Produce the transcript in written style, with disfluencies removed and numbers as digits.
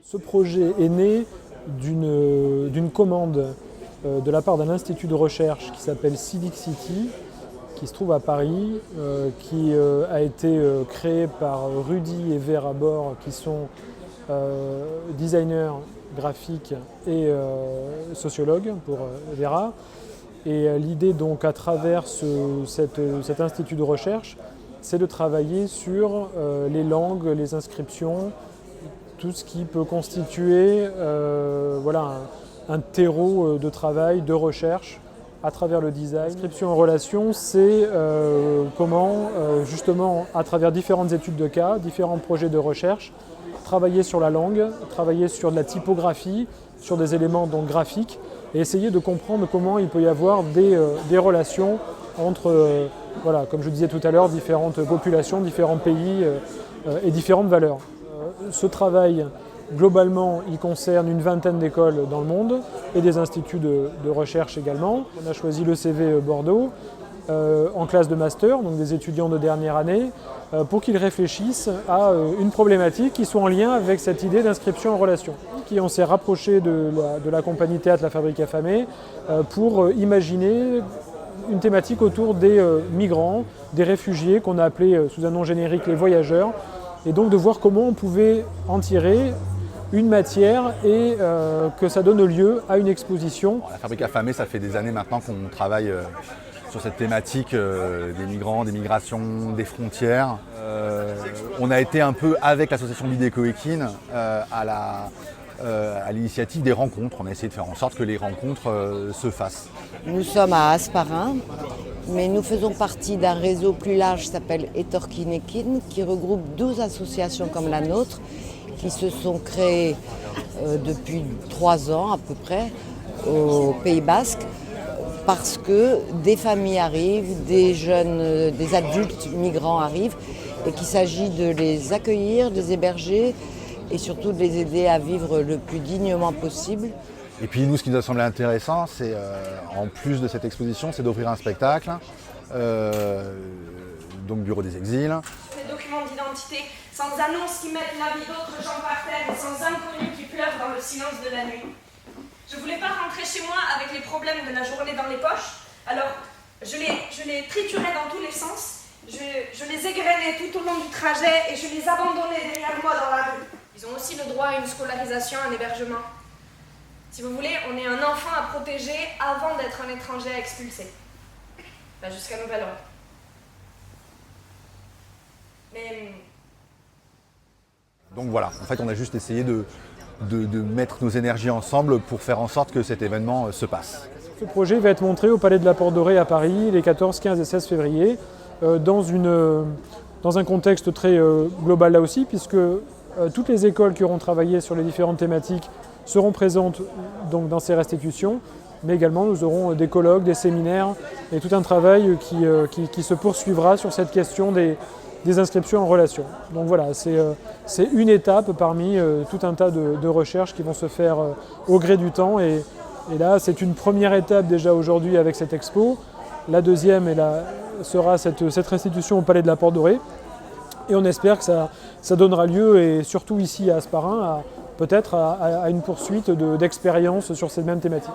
Ce projet est né d'une commande de la part d'un institut de recherche qui s'appelle Civic City, qui se trouve à Paris, qui a été créé par Rudy et Vera Bor, qui sont designers graphiques et sociologues pour Vera. Et l'idée donc à travers cet institut de recherche, c'est de travailler sur les langues, les inscriptions, tout ce qui peut constituer un terreau de travail, de recherche à travers le design. L'inscription en relation, c'est comment justement à travers différentes études de cas, différents projets de recherche, travailler sur la langue, travailler sur de la typographie, sur des éléments donc graphiques et essayer de comprendre comment il peut y avoir des relations entre, comme je disais tout à l'heure, différentes populations, différents pays et différentes valeurs. Ce travail, globalement, il concerne une vingtaine d'écoles dans le monde et des instituts de recherche également. On a choisi l'ECV Bordeaux en classe de master, donc des étudiants de dernière année, pour qu'ils réfléchissent à une problématique qui soit en lien avec cette idée d'inscription en relation. On s'est rapproché de la compagnie Théâtre La Fabrique Affamée pour imaginer une thématique autour des migrants, des réfugiés qu'on a appelés sous un nom générique les voyageurs, et donc de voir comment on pouvait en tirer une matière et que ça donne lieu à une exposition. La Fabrique Affamée, ça fait des années maintenant qu'on travaille sur cette thématique des migrants, des migrations, des frontières. On a été un peu avec l'association Bidéco-Equine à l'initiative des rencontres. On a essayé de faire en sorte que les rencontres se fassent. Nous sommes à Hasparren, mais nous faisons partie d'un réseau plus large qui s'appelle Etorkin-Ekin, qui regroupe 12 associations comme la nôtre, qui se sont créées depuis 3 ans à peu près au Pays Basque, parce que des familles arrivent, des jeunes, des adultes migrants arrivent, et qu'il s'agit de les accueillir, de les héberger, et surtout de les aider à vivre le plus dignement possible. Et puis nous, ce qui nous a semblé intéressant, c'est en plus de cette exposition, c'est d'offrir un spectacle, donc Bureau des Exils. Ces documents d'identité, sans annonces qui mettent la vie d'autres gens par terre, et sans inconnus qui pleurent dans le silence de la nuit. Je voulais pas rentrer chez moi avec les problèmes de la journée dans les poches, alors je les triturais dans tous les sens, je les égrenais tout au long du trajet et je les abandonnais derrière moi dans la rue. Ils ont aussi le droit à une scolarisation, un hébergement. Si vous voulez, on est un enfant à protéger avant d'être un étranger à expulser. Jusqu'à nouvel ordre. Mais... Donc voilà, en fait on a juste essayé de mettre nos énergies ensemble pour faire en sorte que cet événement se passe. Ce projet va être montré au Palais de la Porte Dorée à Paris les 14, 15 et 16 février dans un contexte très global là aussi, puisque toutes les écoles qui auront travaillé sur les différentes thématiques seront présentes donc, dans ces restitutions, mais également nous aurons des colloques, des séminaires et tout un travail qui se poursuivra sur cette question des inscriptions en relation. Donc voilà, c'est une étape parmi tout un tas de recherches qui vont se faire au gré du temps. Et là, c'est une première étape déjà aujourd'hui avec cette expo. La deuxième sera cette restitution au Palais de la Porte Dorée. Et on espère que ça donnera lieu, et surtout ici à Hasparren, peut-être à une poursuite d'expériences sur cette même thématique.